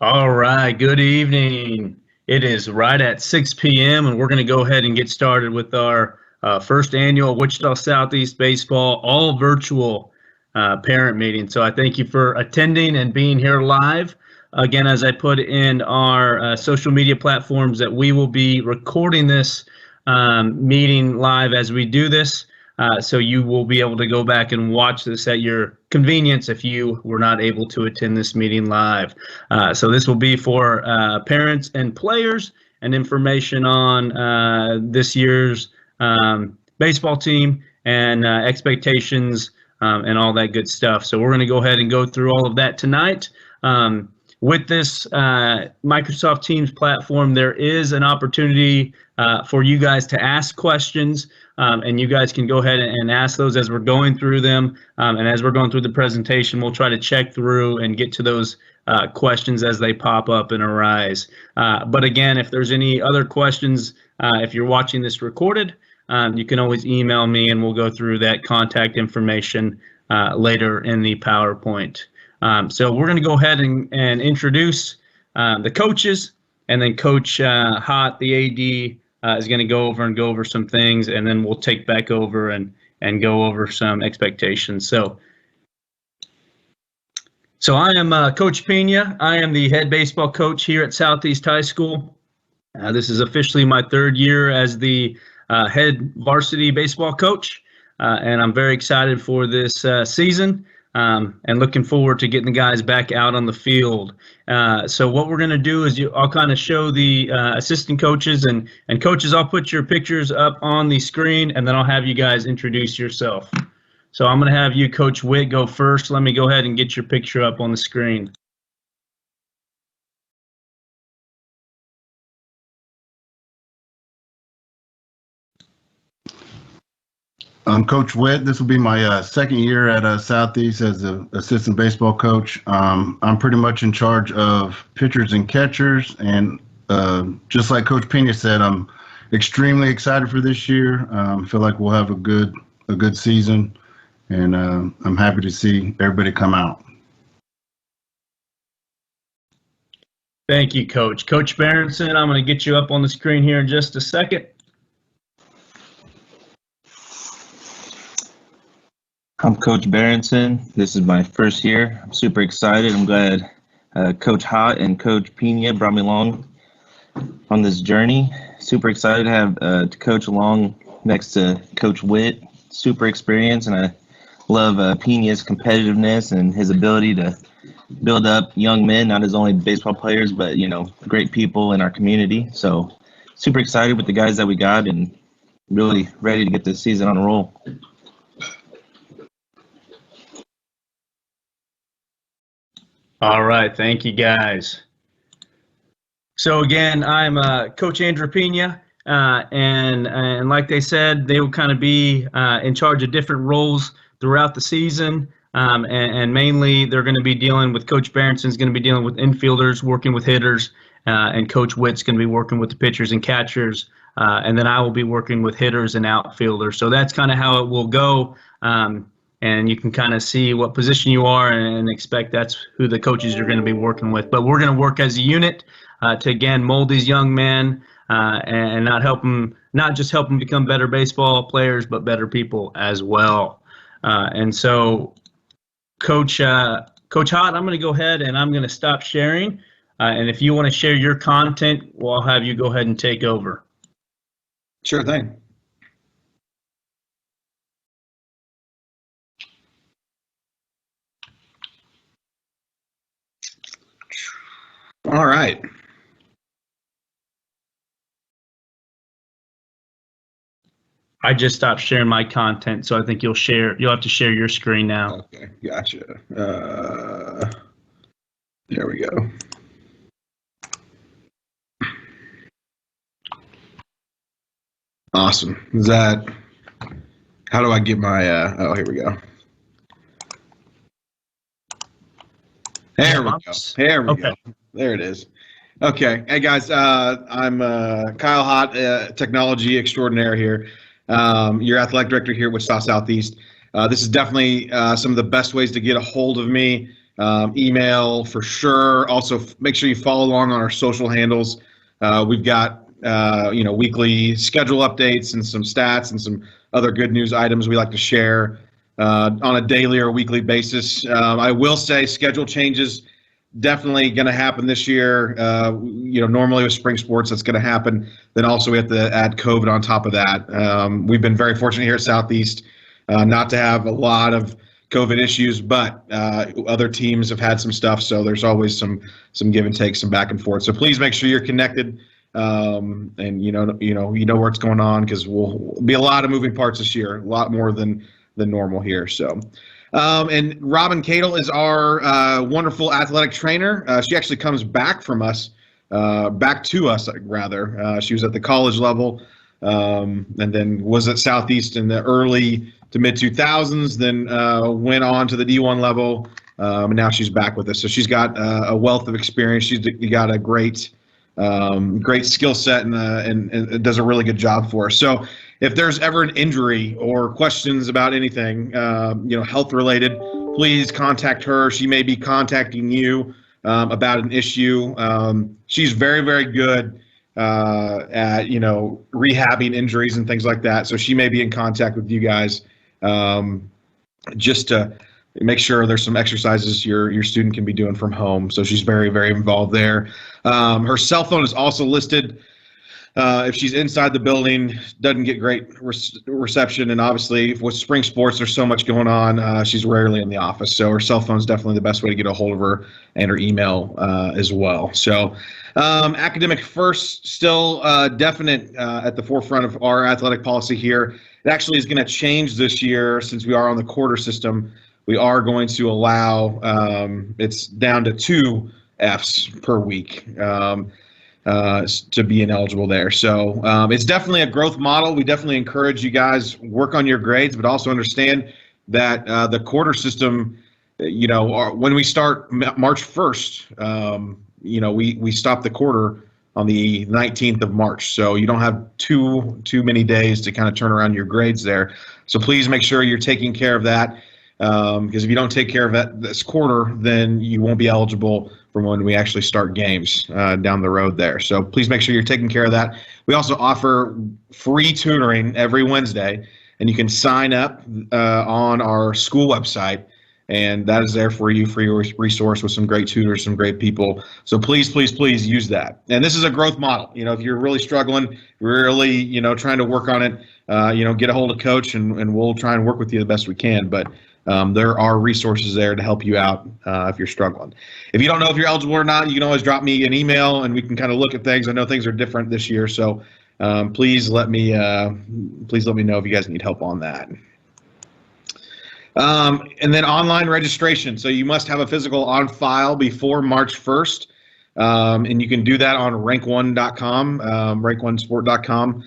All right, good evening. It is right at 6 p.m., and we're going to go ahead and get started with our first annual Wichita Southeast Baseball all virtual parent meeting. So I thank you for attending and being here live. Again, as I put in our social media platforms, that we will be recording this meeting live as we do this. So you will be able to go back and watch this at your convenience if you were not able to attend this meeting live. So this will be for parents and players and information on this year's baseball team and expectations and all that good stuff. So we're going to go ahead and go through all of that tonight. With this Microsoft Teams platform, there is an opportunity for you guys to ask questions, and you guys can go ahead and ask those as we're going through them. And as we're going through the presentation, we'll try to check through and get to those questions as they pop up and arise. But again, if there's any other questions, if you're watching this recorded, you can always email me and we'll go through that contact information later in the PowerPoint. So we're going to go ahead and introduce the coaches, and then Coach Hott, the AD, is going to go over some things, and then we'll take back over and go over some expectations. So I am Coach Pena. I am the head baseball coach here at Southeast High School. This is officially my third year as the head varsity baseball coach, and I'm very excited for this season. And looking forward to getting the guys back out on the field. So what we're going to do is I'll kind of show the assistant coaches and coaches. I'll put your pictures up on the screen, and then I'll have you guys introduce yourself. So I'm going to have you, Coach Witt, go first. Let me go ahead and get your picture up on the screen. I'm Coach Witt. This will be my second year at Southeast as an assistant baseball coach. I'm pretty much in charge of pitchers and catchers, and just like Coach Pena said, I'm extremely excited for this year. Feel like we'll have a good season, and I'm happy to see everybody come out. Thank you, Coach. Coach Berenson, I'm going to get you up on the screen here in just a second. I'm Coach Berenson. This is my first year. I'm super excited. I'm glad Coach Hott and Coach Pena brought me along on this journey. Super excited to have to coach along next to Coach Witt. Super experienced, and I love Pena's competitiveness and his ability to build up young men, not as only baseball players, but great people in our community. So super excited with the guys that we got, and really ready to get this season on a roll. All right, thank you, guys. So again, I'm Coach Andrew Pena, and like they said, they will kind of be in charge of different roles throughout the season, and mainly they're going to be dealing with Coach Berenson's going to be dealing with infielders, working with hitters, and Coach Witt's going to be working with the pitchers and catchers, and then I will be working with hitters and outfielders. So that's kind of how it will go. And you can kind of see what position you are and expect that's who the coaches are going to be working with. But we're going to work as a unit to, again, mold these young men and not just help them become better baseball players, but better people as well. And so, Coach Hott, I'm going to go ahead and I'm going to stop sharing. And if you want to share your content, well, I'll have you go ahead and take over. Sure thing. All right. I just stopped sharing my content, so I think you'll have to share your screen now. Okay, gotcha. There we go. Awesome. How do I get my, oh, here we go. There we go. There we go. There it is. Okay. Hey, guys. I'm Kyle Hott, technology extraordinaire here. Your athletic director here with Southeast. This is definitely some of the best ways to get a hold of me. email for sure. Also, make sure you follow along on our social handles. We've got weekly schedule updates and some stats and some other good news items we like to share on a daily or weekly basis. I will say schedule changes definitely going to happen this year. Normally with spring sports, that's going to happen. Then also we have to add COVID on top of that. We've been very fortunate here at Southeast not to have a lot of COVID issues, but other teams have had some stuff. So there's always some give and take, some back and forth. So please make sure you're connected. And you know what's going on, because we'll be a lot of moving parts this year, a lot more than normal here. So, and Robin Cadle is our wonderful athletic trainer. She actually comes back to us rather. She was at the college level, and then was at Southeast in the early to mid 2000s. Then went on to the D1 level, and now she's back with us. So she's got a wealth of experience. She's got a great skill set and does a really good job for us. So if there's ever an injury or questions about anything, health related, please contact her. She may be contacting you about an issue. She's very, very good at rehabbing injuries and things like that. So she may be in contact with you guys just to make sure there's some exercises your student can be doing from home. So she's very, very involved there. Her cell phone is also listed. If she's inside the building, doesn't get great reception. And obviously with spring sports, there's so much going on. She's rarely in the office. So her cell phone is definitely the best way to get a hold of her, and her email as well. So academic first, still definite at the forefront of our athletic policy here. It actually is going to change this year since we are on the quarter system. We are going to allow, it's down to 2 Fs per week to be ineligible there. So it's definitely a growth model. We definitely encourage you guys work on your grades, but also understand that the quarter system, when we start March 1st, we stop the quarter on the 19th of March. So you don't have too many days to kind of turn around your grades there. So please make sure you're taking care of that. Because if you don't take care of that this quarter, then you won't be eligible for when we actually start games down the road there. So please make sure you're taking care of that. We also offer free tutoring every Wednesday, and you can sign up on our school website, and that is there for you, for your resource with some great tutors, some great people. So please, please, please use that. And this is a growth model. If you're really struggling, really, trying to work on it, get a hold of Coach, and we'll try and work with you the best we can. But there are resources there to help you out if you're struggling. If you don't know if you're eligible or not, you can always drop me an email and we can kind of look at things. I know things are different this year, so please let me know if you guys need help on that. And then online registration. So you must have a physical on file before March 1st, and you can do that on rank1.com, rank1sport.com.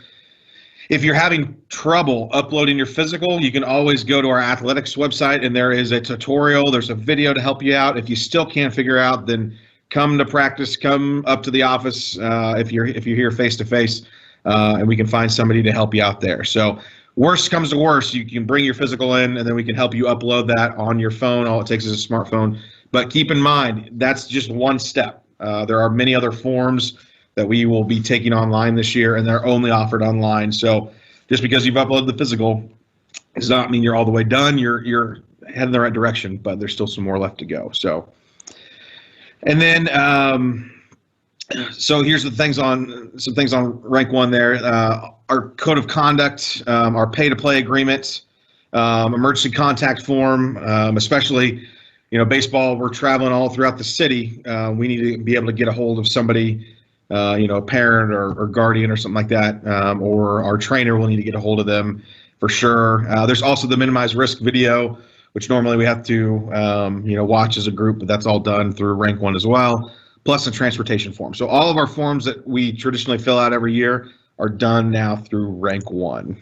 If you're having trouble uploading your physical, you can always go to our athletics website, and there is a tutorial. There's a video to help you out. If you still can't figure out, then come to practice. Come up to the office if you're here face to face, and we can find somebody to help you out there. So worst comes to worst, you can bring your physical in, and then we can help you upload that on your phone. All it takes is a smartphone. But keep in mind, that's just one step. There are many other forms that we will be taking online this year, and they're only offered online. So just because you've uploaded the physical does not mean you're all the way done. You're heading the right direction, but there's still some more left to go. So, and then so here's some things on rank 1 there. Our code of conduct, our pay-to-play agreement, emergency contact form, especially baseball. We're traveling all throughout the city. We need to be able to get a hold of somebody. A parent or guardian or something like that, or our trainer will need to get a hold of them for sure. There's also the minimized risk video, which normally we have to, watch as a group, but that's all done through rank 1 as well, plus the transportation form. So all of our forms that we traditionally fill out every year are done now through rank 1.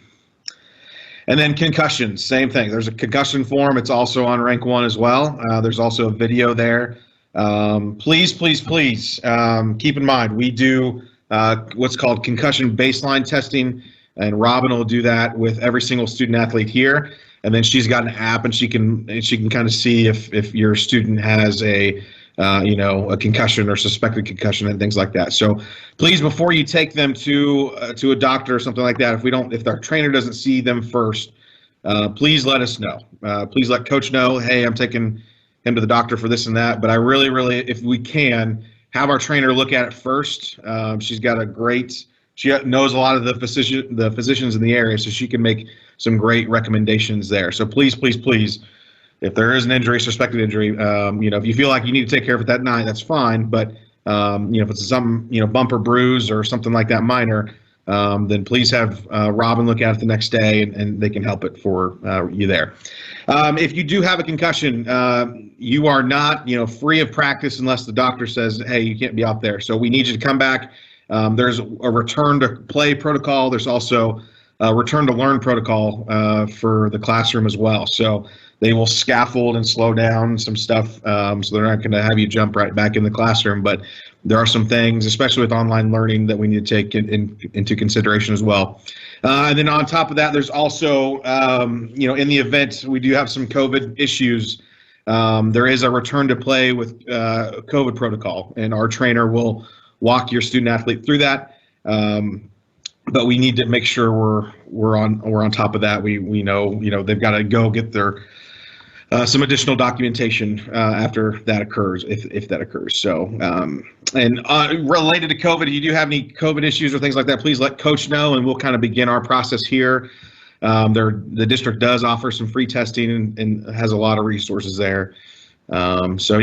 And then concussions, same thing. There's a concussion form. It's also on rank 1 as well. There's also a video there. Please keep in mind, we do what's called concussion baseline testing, and Robin will do that with every single student athlete here. and then she's got an app, and she can kind of see if your student has a a concussion or suspected concussion and things like that. So please, before you take them to a doctor or something like that, if our trainer doesn't see them first, please let us know. Please let coach know, hey, I'm taking him to the doctor for this and that. But I really, really, if we can, have our trainer look at it first. She knows a lot of the physicians in the area, so she can make some great recommendations there. So please, please, please, if there is an injury, suspected injury, if you feel like you need to take care of it that night, that's fine. But if it's some bump or bruise or something like that minor, then please have Robin look at it the next day, and they can help it for you there. If you do have a concussion, you are not free of practice unless the doctor says, hey, you can't be out there. So we need you to come back. There's a return to play protocol. There's also a return to learn protocol for the classroom as well. So they will scaffold and slow down some stuff, so they're not going to have you jump right back in the classroom. But there are some things, especially with online learning, that we need to take into consideration as well. And then on top of that, there's also, in the event we do have some COVID issues, there is a return to play with COVID protocol, and our trainer will walk your student athlete through that. But we need to make sure we're on top of that. We know they've got to go get their some additional documentation after that occurs, if that occurs. So, related to COVID, if you do have any COVID issues or things like that, please let coach know, and we'll kind of begin our process here. The district does offer some free testing and has a lot of resources there. So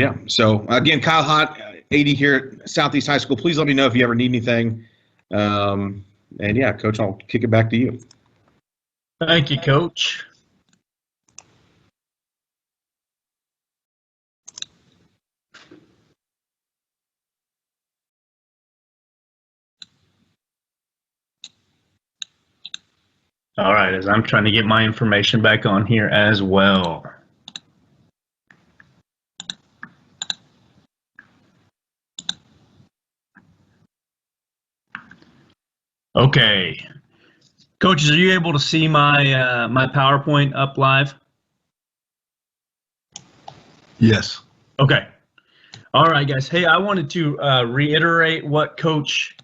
again, Kyle Hott, AD here at Southeast High School. Please let me know if you ever need anything. And yeah, Coach, I'll kick it back to you. Thank you, Coach. All right, as I'm trying to get my information back on here as well. Okay. Coaches, are you able to see my my PowerPoint up live? Yes. Okay. All right, guys. Hey, I wanted to reiterate what Coach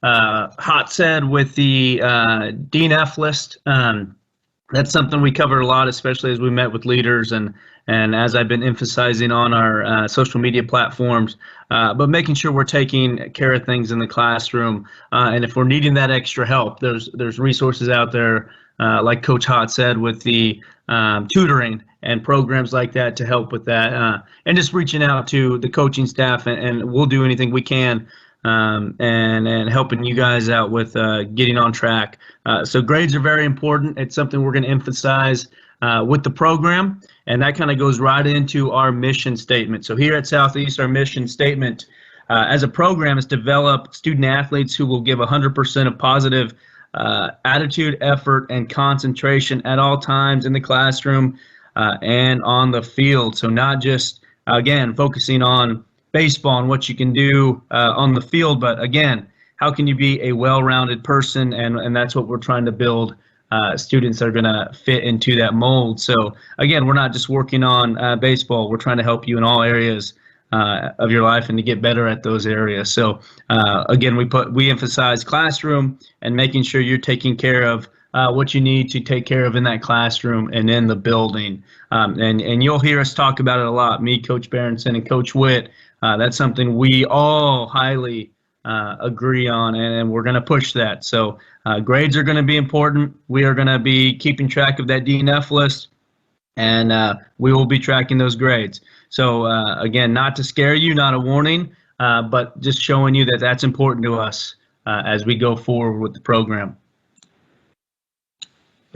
Hott said with the DNF list. That's something we covered a lot, especially as we met with leaders and as I've been emphasizing on our social media platforms, but making sure we're taking care of things in the classroom. And if we're needing that extra help, there's resources out there, like Coach Hott said, with the tutoring and programs like that to help with that. And just reaching out to the coaching staff, and we'll do anything we can and helping you guys out with getting on track. So grades are very important. It's something we're going to emphasize with the program, and that kind of goes right into our mission statement. So here at Southeast, our mission statement as a program is develop student athletes who will give 100% of positive attitude, effort, and concentration at all times in the classroom and on the field. So not just, again, focusing on baseball and what you can do on the field, but again, how can you be a well-rounded person? And that's what we're trying to build. Students are going to fit into that mold. So again, we're not just working on baseball. We're trying to help you in all areas of your life and to get better at those areas. So again, we emphasize classroom and making sure you're taking care of what you need to take care of in that classroom and in the building. And you'll hear us talk about it a lot, me, Coach Berenson, and Coach Witt. That's something we all highly agree on, and we're going to push that. So grades are going to be important. We are going to be keeping track of that DNF list, and we will be tracking those grades. So again, not to scare you, not a warning, but just showing you that that's important to us as we go forward with the program.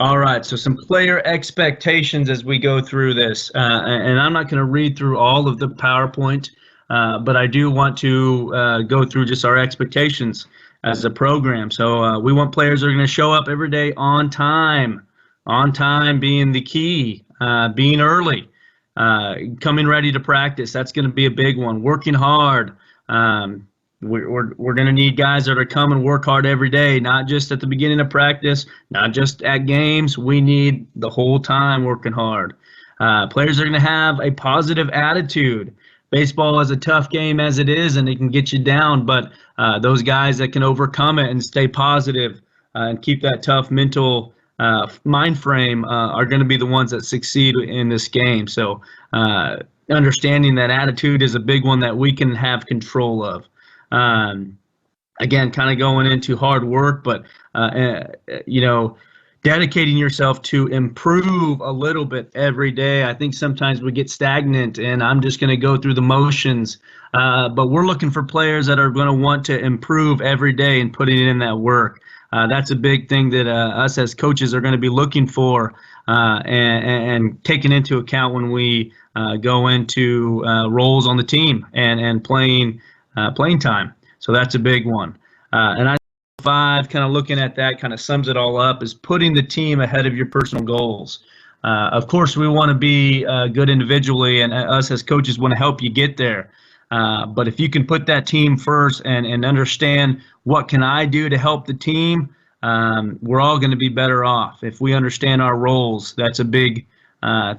All right, so some player expectations as we go through this, and I'm not going to read through all of the PowerPoint, but I do want to go through just our expectations as a program. So we want players that are going to show up every day on time being the key, being early, coming ready to practice. That's going to be a big one. Working hard, We're going to need guys that are come and work hard every day, not just at the beginning of practice, not just at games. We need the whole time working hard. Players are going to have a positive attitude. Baseball is a tough game as it is, and it can get you down, but those guys that can overcome it and stay positive and keep that tough mental mind frame are going to be the ones that succeed in this game. So understanding that attitude is a big one that we can have control of. Again, kind of going into hard work, but dedicating yourself to improve a little bit every day. I think sometimes we get stagnant and I'm just going to go through the motions. But we're looking for players that are going to want to improve every day and putting in that work. That's a big thing that us as coaches are going to be looking for and taking into account when we go into roles on the team and playing time. So that's a big one. And I 5, kind of looking at that, kind of sums it all up, is putting the team ahead of your personal goals. Of course, we want to be good individually, and us as coaches want to help you get there. But if you can put that team first and understand what can I do to help the team, we're all going to be better off. If we understand our roles, that's a big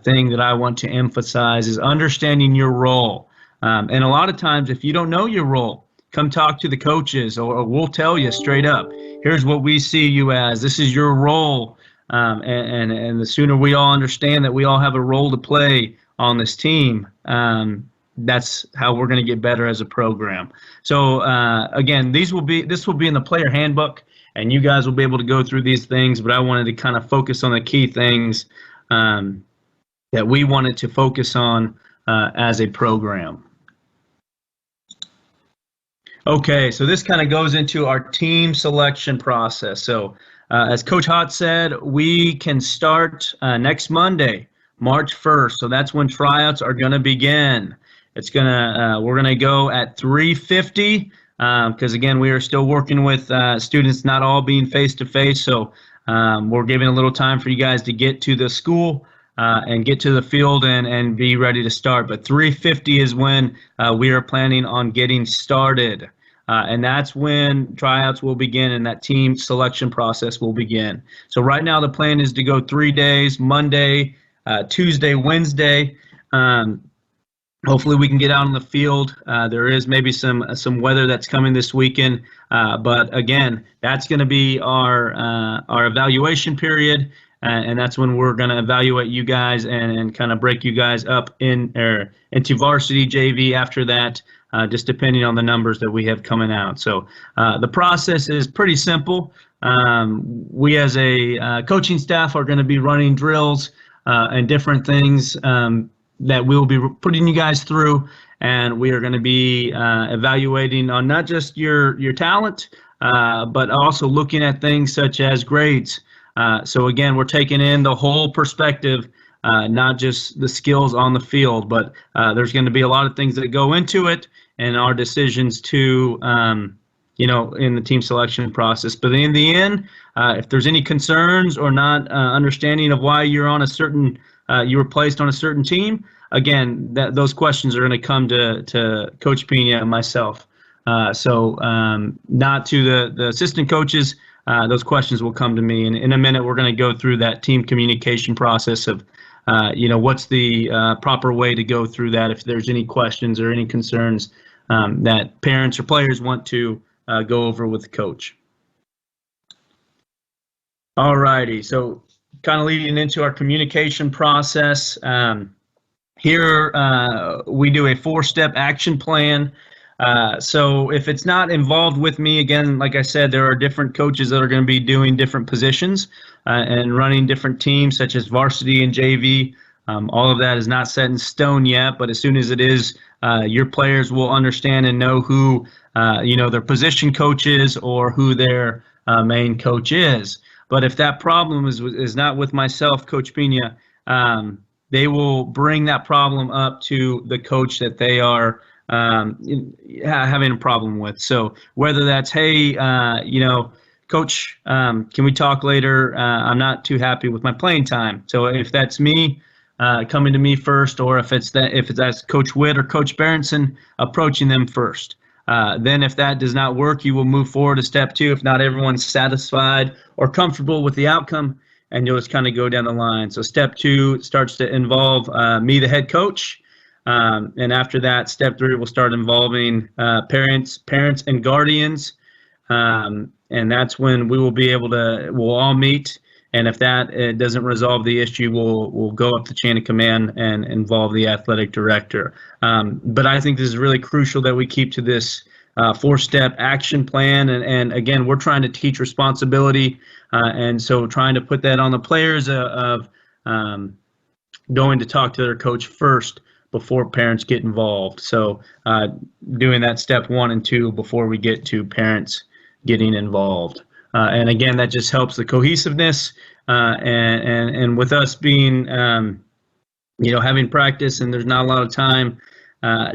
thing that I want to emphasize, is understanding your role. And a lot of times, if you don't know your role, come talk to the coaches, or we'll tell you straight up, here's what we see you as. This is your role. And the sooner we all understand that we all have a role to play on this team, that's how we're going to get better as a program. So again, this will be in the player handbook, and you guys will be able to go through these things, but I wanted to kind of focus on the key things that we wanted to focus on as a program. Okay, so this kind of goes into our team selection process. So as Coach Hott said, we can start next Monday, March 1st. So that's when tryouts are going to begin. We're going to go at 3:50 because, again, we are still working with students not all being face-to-face. So we're giving a little time for you guys to get to the school and get to the field and be ready to start. But 3:50 is when we are planning on getting started. And that's when tryouts will begin and that team selection process will begin. So right now the plan is to go 3 days, Monday, Tuesday, Wednesday. Hopefully we can get out on the field. There is maybe some weather that's coming this weekend. But again, that's going to be our evaluation period. And that's when we're going to evaluate you guys and kind of break you guys up into varsity, JV after that, just depending on the numbers that we have coming out. So the process is pretty simple. We as a coaching staff are going to be running drills and different things that we'll be putting you guys through, and we are going to be evaluating on not just your talent, but also looking at things such as grades. So again, we're taking in the whole perspective, not just the skills on the field, but there's going to be a lot of things that go into it and our decisions to, in the team selection process. But in the end, if there's any concerns or not understanding of why you're on you were placed on a certain team, again, those questions are going to come to Coach Pena and myself. So not to the assistant coaches. Those questions will come to me. And in a minute, we're going to go through that team communication process of, what's the proper way to go through that if there's any questions or any concerns that parents or players want to go over with the coach. All righty. So kind of leading into our communication process. Here we do a 4-step action plan. So if it's not involved with me, again, like I said, there are different coaches that are going to be doing different positions and running different teams such as varsity and JV. All of that is not set in stone yet, but as soon as it is, your players will understand and know who, their position coach is or who their main coach is. But if that problem is not with myself, Coach Pena, they will bring that problem up to the coach that they are having a problem with. So whether that's, hey, Coach, can we talk later? I'm not too happy with my playing time. So if that's me coming to me first, or if that's Coach Witt or Coach Berenson, approaching them first. Then if that does not work, you will move forward to step 2 if not everyone's satisfied or comfortable with the outcome, and you'll just kind of go down the line. So step 2 starts to involve me, the head coach. And after that, step 3 will start involving parents and guardians. And that's when we will be able to, we'll all meet. And if that doesn't resolve the issue, we'll go up the chain of command and involve the athletic director. But I think this is really crucial that we keep to this 4-step action plan. And again, we're trying to teach responsibility. And so trying to put that on the players of going to talk to their coach first before parents get involved. So doing that step 1 and 2 before we get to parents getting involved. And again, that just helps the cohesiveness and with us being, having practice and there's not a lot of time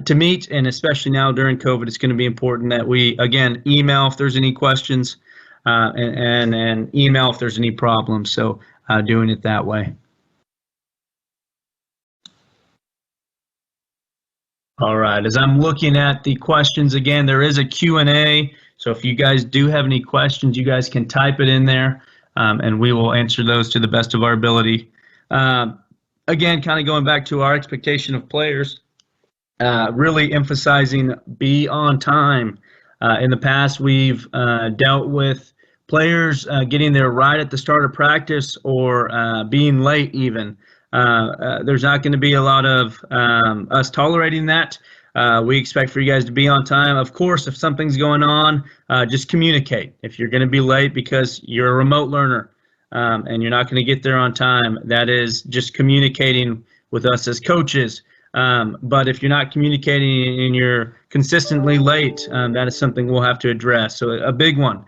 to meet, and especially now during COVID, it's going to be important that we, again, email if there's any questions and email if there's any problems. So doing it that way. All right, as I'm looking at the questions again, there is a Q&A. So if you guys do have any questions, you guys can type it in there, and we will answer those to the best of our ability. Again, kind of going back to our expectation of players, really emphasizing be on time. In the past, we've dealt with players getting there right at the start of practice or being late even. There's not going to be a lot of us tolerating that. We expect for you guys to be on time. Of course, if something's going on, just communicate. If you're going to be late because you're a remote learner and you're not going to get there on time, that is just communicating with us as coaches. But if you're not communicating and you're consistently late, that is something we'll have to address. So a big one.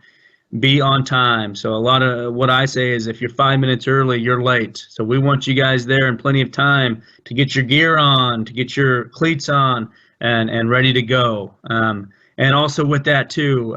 Be on time. So a lot of what I say is if you're 5 minutes early, you're late. So we want you guys there in plenty of time to get your gear on, to get your cleats on, and ready to go. And also with that too,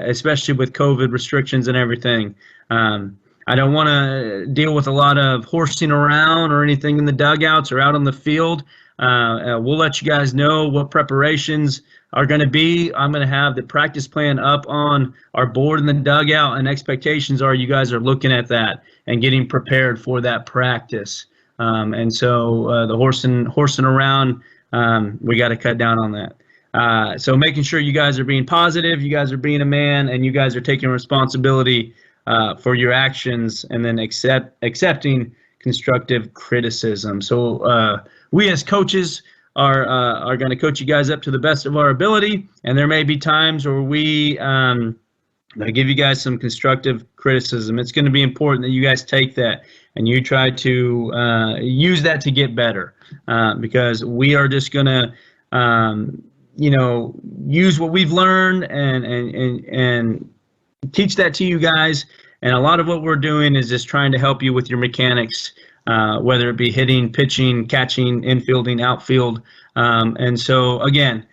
especially with COVID restrictions and everything, I don't want to deal with a lot of horsing around or anything in the dugouts or out on the field. We'll let you guys know what preparations are going to be. I'm going to have the practice plan up on our board in the dugout, and expectations are you guys are looking at that and getting prepared for that practice. And so the horsing around, we got to cut down on that. So making sure you guys are being positive, you guys are being a man, and you guys are taking responsibility for your actions, and then accepting constructive criticism. So we as coaches are going to coach you guys up to the best of our ability, and there may be times where we give you guys some constructive criticism. It's going to be important that you guys take that and you try to use that to get better, because we are just going to use what we've learned and teach that to you guys. And a lot of what we're doing is just trying to help you with your mechanics, whether it be hitting, pitching, catching, infielding, outfield. And so, again,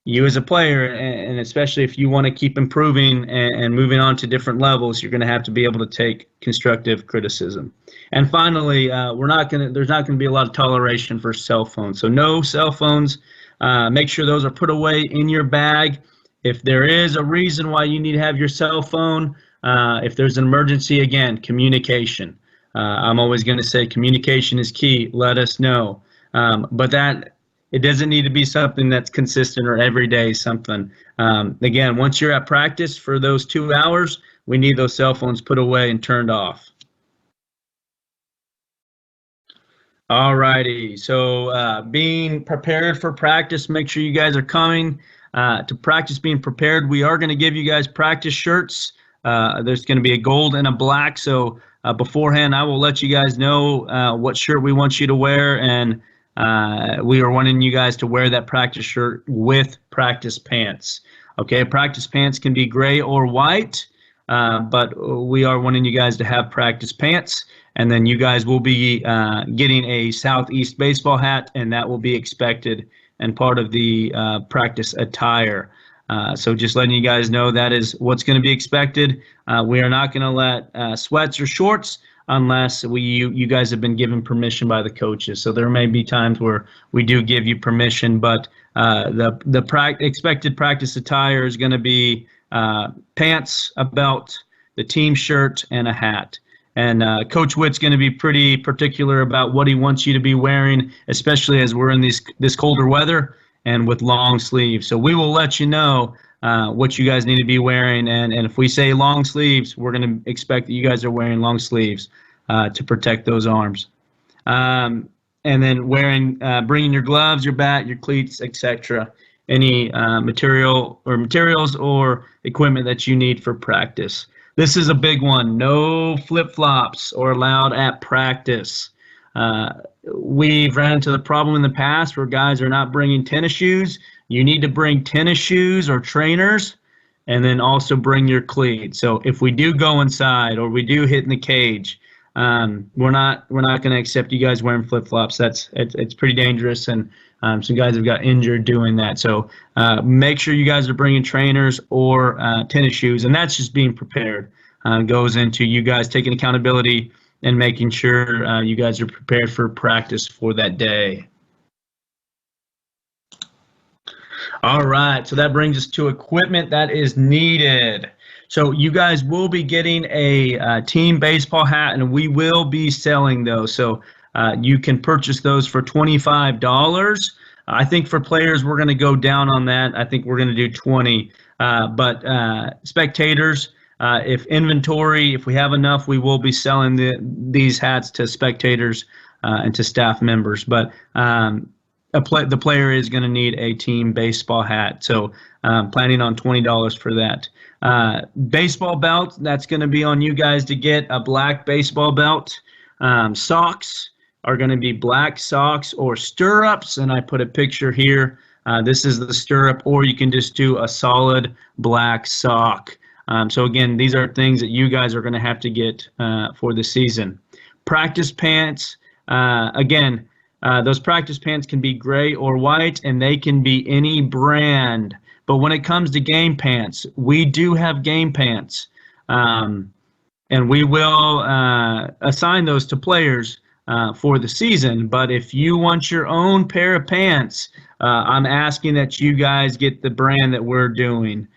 you as a player, and especially if you want to keep improving and moving on to different levels, you're going to have to be able to take constructive criticism. And finally, there's not going to be a lot of toleration for cell phones. So no cell phones. Make sure those are put away in your bag. If there is a reason why you need to have your cell phone, if there's an emergency, again, communication. I'm always going to say communication is key. Let us know. But that it doesn't need to be something that's consistent or everyday something. Again, once you're at practice for those 2 hours, we need those cell phones put away and turned off. All righty. So being prepared for practice, make sure you guys are coming to practice being prepared. We are going to give you guys practice shirts. There's going to be a gold and a black. So beforehand, I will let you guys know what shirt we want you to wear, and we are wanting you guys to wear that practice shirt with practice pants. Okay, practice pants can be gray or white, but we are wanting you guys to have practice pants, and then you guys will be getting a Southeast baseball hat, and that will be expected and part of the practice attire. So just letting you guys know that is what's going to be expected. We are not going to let sweats or shorts unless you guys have been given permission by the coaches. So there may be times where we do give you permission, but The expected practice attire is going to be pants, a belt, the team shirt, and a hat. And Coach Witt's going to be pretty particular about what he wants you to be wearing, especially as we're in this colder weather and with long sleeves. So we will let you know what you guys need to be wearing. And if we say long sleeves, we're going to expect that you guys are wearing long sleeves to protect those arms. And then bringing your gloves, your bat, your cleats, etc. Any materials or equipment that you need for practice. This is a big one. No flip-flops are allowed at practice. We've ran into the problem in the past where guys are not bringing tennis shoes. You need to bring tennis shoes or trainers, and then also bring your cleats. So if we do go inside or we do hit in the cage, we're not going to accept you guys wearing flip-flops. It's pretty dangerous, and some guys have got injured doing that. So make sure you guys are bringing trainers or tennis shoes, and that's just being prepared. Goes into you guys taking accountability and making sure you guys are prepared for practice for that day. All right, so that brings us to equipment that is needed. So you guys will be getting a team baseball hat, and we will be selling those. So you can purchase those for $25. I think for players, we're going to go down on that. I think we're going to do 20. But spectators, if we have enough, we will be selling these hats to spectators and to staff members. But the player is going to need a team baseball hat. So planning on $20 for that. Baseball belt, that's going to be on you guys to get a black baseball belt. Socks are going to be black socks or stirrups, and I put a picture here. This is the stirrup, or you can just do a solid black sock. So again, these are things that you guys are going to have to get for the season. Practice pants, again, those practice pants can be gray or white, and they can be any brand. But when it comes to game pants, we do have game pants, and we will assign those to players for the season. But if you want your own pair of pants, I'm asking that you guys get the brand that we're doing.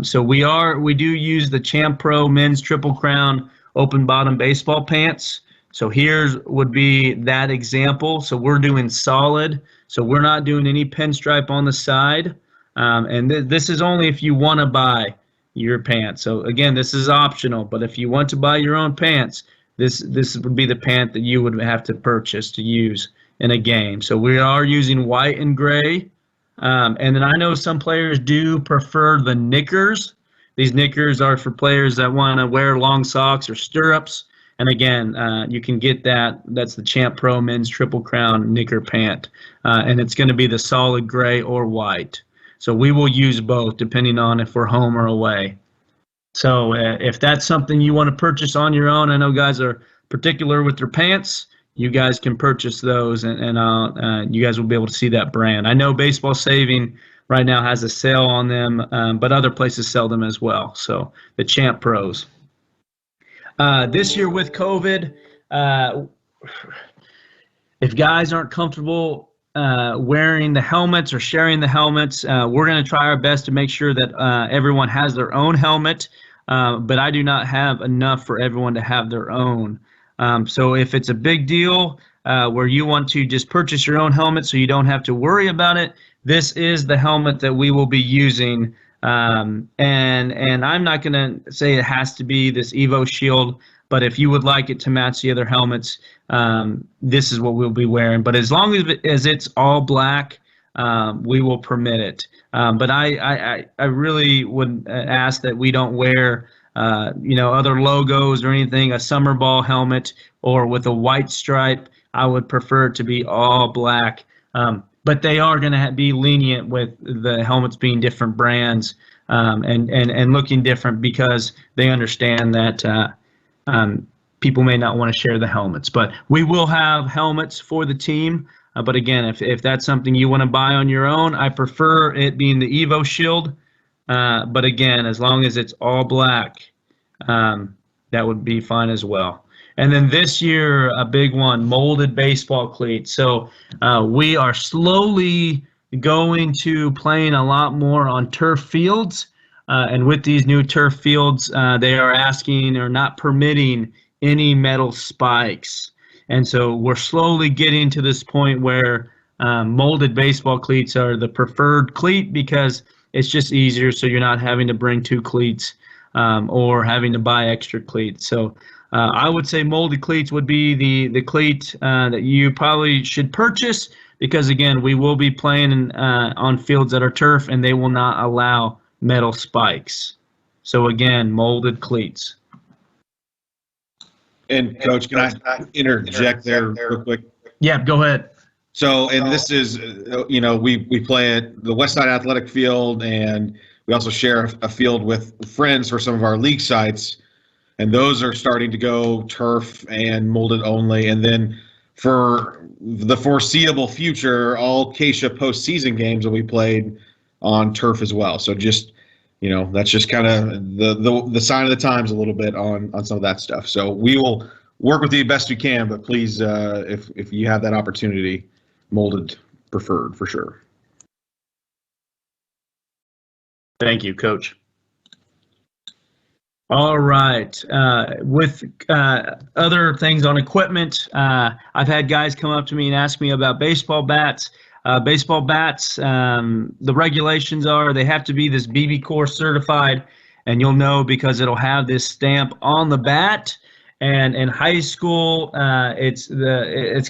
So we do use the Champ Pro Men's Triple Crown Open Bottom Baseball Pants. So here's would be that example. So we're doing solid. So we're not doing any pinstripe on the side. And this is only if you want to buy your pants. So again, this is optional. But if you want to buy your own pants, this would be the pant that you would have to purchase to use in a game. So we are using white and gray. And then I know some players do prefer the knickers. These knickers are for players that want to wear long socks or stirrups. And again, you can get that. That's the Champ Pro Men's Triple Crown Knicker Pant. And it's going to be the solid gray or white. So we will use both depending on if we're home or away. So if that's something you want to purchase on your own, I know guys are particular with their pants. You guys can purchase those, and you guys will be able to see that brand. I know Baseball Saving right now has a sale on them, but other places sell them as well. So the Champ Pros. This year with COVID, if guys aren't comfortable wearing the helmets or sharing the helmets, we're going to try our best to make sure that everyone has their own helmet, but I do not have enough for everyone to have their own. So if it's a big deal where you want to just purchase your own helmet so you don't have to worry about it, this is the helmet that we will be using. And I'm not going to say it has to be this Evo Shield, but if you would like it to match the other helmets, this is what we'll be wearing. But as long as it's all black, we will permit it. But I really would ask that we don't wear other logos or anything, a summer ball helmet or with a white stripe. I would prefer it to be all black. But they are going to be lenient with the helmets being different brands and looking different because they understand that people may not want to share the helmets. But we will have helmets for the team. But again, if that's something you want to buy on your own, I prefer it being the Evo Shield. But again, as long as it's all black, that would be fine as well. And then this year, a big one, molded baseball cleats. So we are slowly going to playing a lot more on turf fields. And with these new turf fields, they are asking or not permitting any metal spikes. And so we're slowly getting to this point where molded baseball cleats are the preferred cleat because it's just easier, so you're not having to bring two cleats or having to buy extra cleats. So I would say molded cleats would be the cleat that you probably should purchase because, again, we will be playing on fields that are turf, and they will not allow metal spikes. So, again, molded cleats. And Coach, can I interject there real quick? Yeah, go ahead. So, and this is, we play at the West Side Athletic Field, and we also share a field with friends for some of our league sites, and those are starting to go turf and molded only. And then for the foreseeable future, all Acacia postseason games will be played on turf as well. So just, that's just kind of the sign of the times a little bit on some of that stuff. So we will work with you best we can, but please, if you have that opportunity, molded preferred for sure. Thank you, Coach. All right. With other things on equipment, I've had guys come up to me and ask me about baseball bats. Baseball bats, the regulations are they have to be this BB Corps certified, and you'll know because it'll have this stamp on the bat. And in high school, it's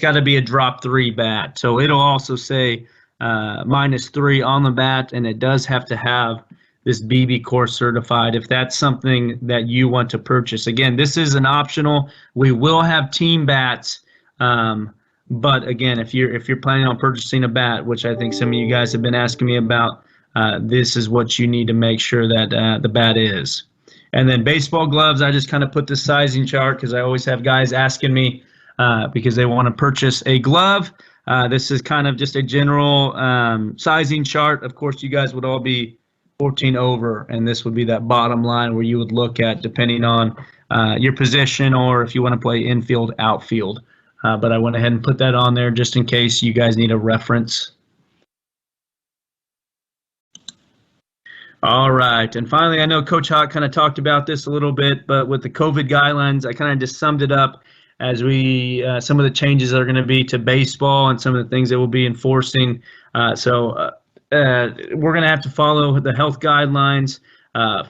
got to be a drop 3 bat. So it'll also say -3 on the bat, and it does have to have this BB Corps certified if that's something that you want to purchase. Again, this is an optional. We will have team bats, but again, if you're planning on purchasing a bat, which I think some of you guys have been asking me about, this is what you need to make sure that the bat is. And then baseball gloves, I just kind of put the sizing chart because I always have guys asking me because they want to purchase a glove. This is kind of just a general sizing chart. Of course, you guys would all be 14 over, and this would be that bottom line where you would look at depending on your position or if you want to play infield, outfield. But I went ahead and put that on there just in case you guys need a reference. All right, and finally, I know Coach Hott kind of talked about this a little bit, but with the COVID guidelines, I kind of just summed it up as some of the changes that are going to be to baseball and some of the things that we'll be enforcing. So we're going to have to follow the health guidelines.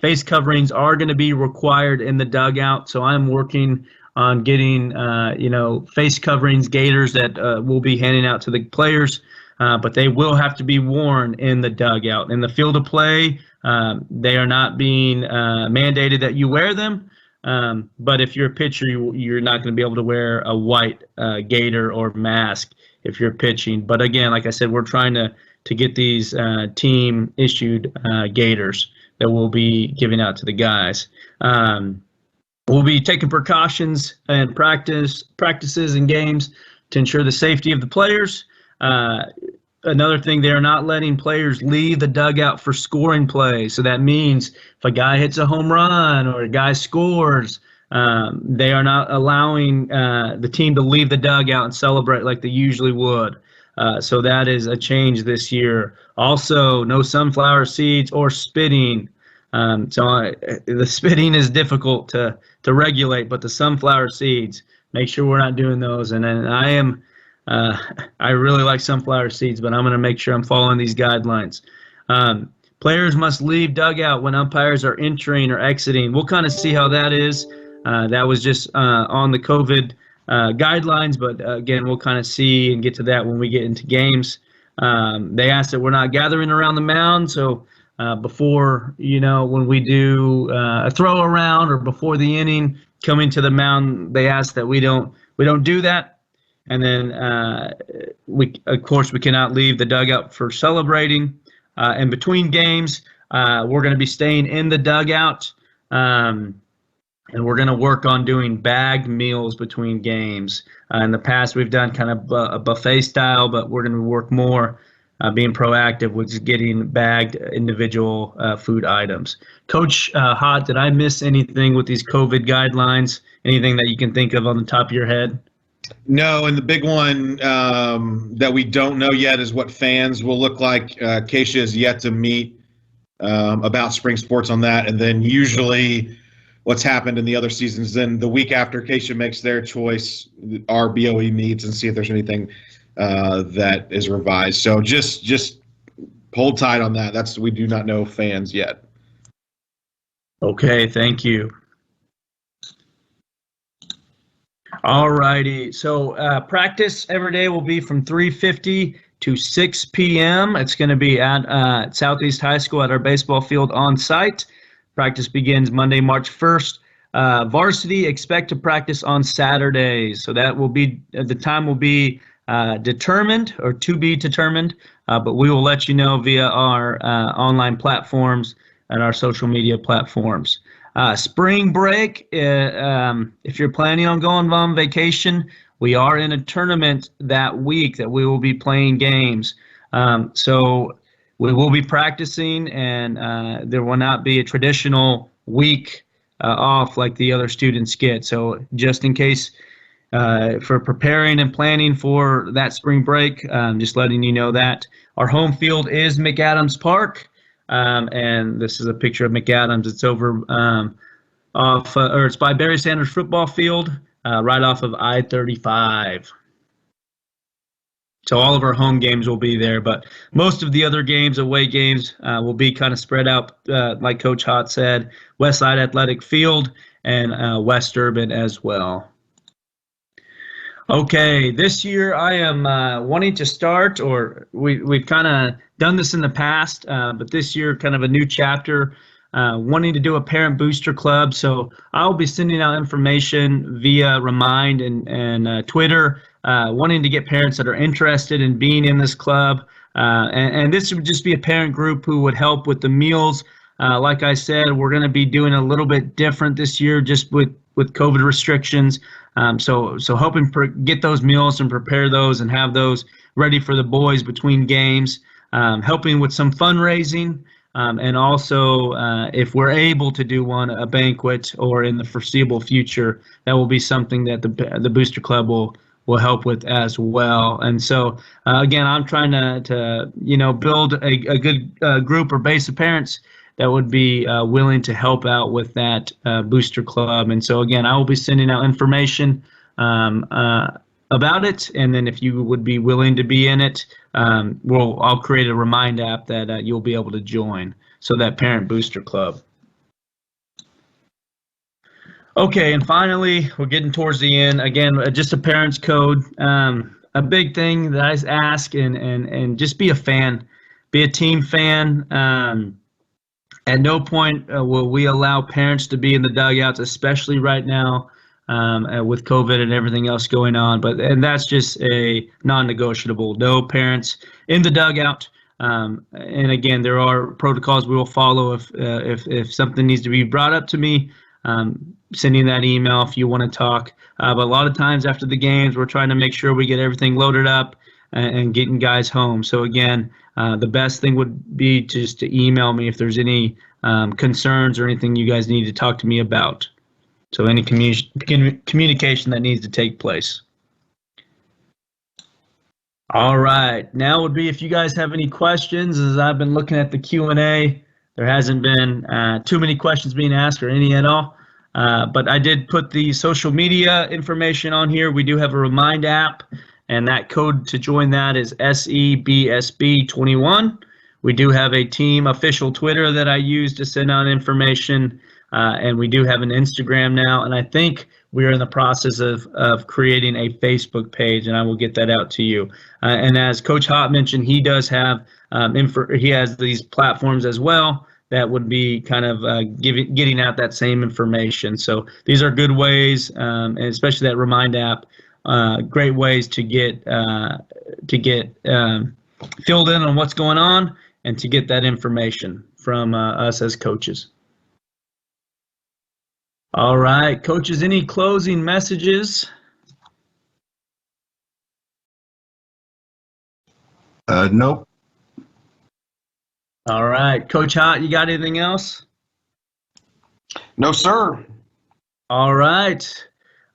Face coverings are going to be required in the dugout, so I'm working on getting face coverings, gaiters that we'll be handing out to the players, but they will have to be worn in the dugout. In the field of play, they are not being mandated that you wear them, but if you're a pitcher, you're not going to be able to wear a white gaiter or mask if you're pitching. But again, like I said, we're trying to get these team-issued gaiters that we'll be giving out to the guys. We'll be taking precautions and practices and games to ensure the safety of the players. Another thing, they're not letting players leave the dugout for scoring plays. So that means if a guy hits a home run or a guy scores, they are not allowing the team to leave the dugout and celebrate like they usually would. So that is a change this year. Also, no sunflower seeds or spitting. The spitting is difficult to regulate, but the sunflower seeds, make sure we're not doing those. And then I really like sunflower seeds, but I'm going to make sure I'm following these guidelines. Players must leave dugout when umpires are entering or exiting. We'll kind of see how that is. That was just on the COVID guidelines, but again, we'll kind of see and get to that when we get into games. They asked that we're not gathering around the mound, so before, when we do a throw around or before the inning, coming to the mound, they ask that we don't do that. And then we cannot leave the dugout for celebrating. In between games, we're going to be staying in the dugout, and we're going to work on doing bagged meals between games. In the past, we've done kind of a buffet style, but we're going to work more being proactive with getting bagged individual food items. Coach Hott, did I miss anything with these COVID guidelines? Anything that you can think of on the top of your head? No, and the big one that we don't know yet is what fans will look like. Keisha is yet to meet about spring sports on that, and then usually what's happened in the other seasons, then the week after Keisha makes their choice, our BOE meets and see if there's anything that is revised. So just hold tight on that. We do not know fans yet. Okay, thank you. All righty. So practice every day will be from 3:50 to 6 p.m. It's going to be at Southeast High School at our baseball field on site. Practice begins Monday, March 1st. Varsity expect to practice on Saturdays. So that will be the time will be determined or to be determined, but we will let you know via our online platforms and our social media platforms. Spring break, if you're planning on going on vacation, we are in a tournament that week that we will be playing games. So we will be practicing, and there will not be a traditional week off like the other students get. So just in case for preparing and planning for that spring break, just letting you know that. Our home field is McAdams Park. And this is a picture of McAdams. It's over it's by Barry Sanders Football Field, right off of I-35. So all of our home games will be there, but most of the other games, away games, will be kind of spread out, like Coach Hott said, Westside Athletic Field and West Urban as well. Okay, this year I am wanting to start, or we've kind of done this in the past, but this year kind of a new chapter, wanting to do a parent booster club. So I'll be sending out information via Remind and Twitter, wanting to get parents that are interested in being in this club. And this would just be a parent group who would help with the meals. Like I said, we're going to be doing a little bit different this year just with COVID restrictions. So hoping get those meals and prepare those and have those ready for the boys between games, helping with some fundraising, and also if we're able to do a banquet or in the foreseeable future, that will be something that the Booster Club will help with as well. And so again, I'm trying to build a good group or base of parents that would be willing to help out with that booster club. And so again, I will be sending out information about it, and then if you would be willing to be in it, I'll create a Remind app that you'll be able to join. So that parent booster club. Okay, and finally, we're getting towards the end. Again, just a parent's code. A big thing that I ask, and just be a fan, be a team fan. At no point will we allow parents to be in the dugouts, especially right now with COVID and everything else going on. And that's just a non-negotiable. No parents in the dugout. And again, there are protocols we will follow if something needs to be brought up to me. Sending that email if you want to talk. But a lot of times after the games, we're trying to make sure we get everything loaded up and getting guys home. So again, the best thing would be just to email me if there's any concerns or anything you guys need to talk to me about. So any communication that needs to take place. All right, now would be if you guys have any questions. As I've been looking at the Q&A, there hasn't been too many questions being asked or any at all. But I did put the social media information on here. We do have a Remind app, and that code to join that is SEBSB21. We do have a team official Twitter that I use to send out information, and we do have an Instagram now, and I think we are in the process of creating a Facebook page, and I will get that out to you. And as Coach Hott mentioned, he does have he has these platforms as well that would be kind of getting out that same information. So these are good ways, and especially that Remind app, great ways to get filled in on what's going on and to get that information from us as coaches. All right, coaches, any closing messages? Nope. All right, Coach Hott, you got anything else? No, sir. All right.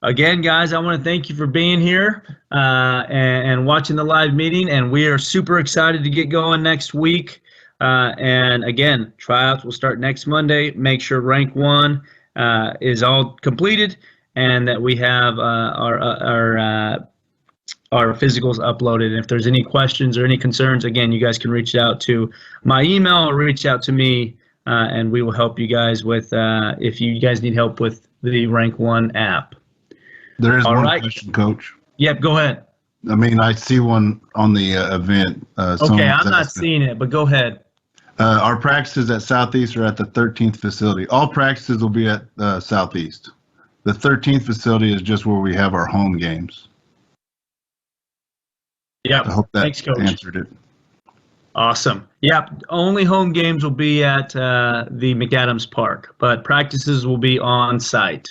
Again, guys, I want to thank you for being here and watching the live meeting. And we are super excited to get going next week. And again, tryouts will start next Monday. Make sure rank 1 is all completed and that we have our physicals uploaded. And if there's any questions or any concerns, again, you guys can reach out to my email or reach out to me, and we will help you guys with if you guys need help with the rank 1 app. There is All one right. question, Coach. Yep, go ahead. I mean, I see one on the event. Okay, I'm not seeing it, but go ahead. Our practices at Southeast are at the 13th facility. All practices will be at Southeast. The 13th facility is just where we have our home games. Yep. I hope that Thanks, Coach. answered it. Awesome. Yep. Only home games will be at the McAdams Park, but practices will be on site.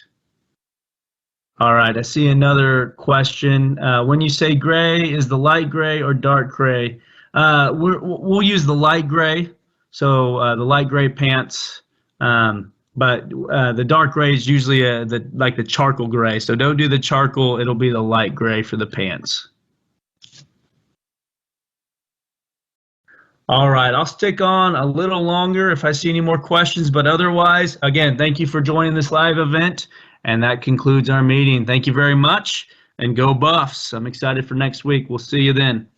All right. I see another question. When you say gray, is the light gray or dark gray? We'll use the light gray. So the light gray pants, but the dark gray is usually like the charcoal gray. So don't do the charcoal. It'll be the light gray for the pants. All right, I'll stick on a little longer if I see any more questions, but otherwise, again, thank you for joining this live event, and that concludes our meeting. Thank you very much, and go Buffs. I'm excited for next week. We'll see you then.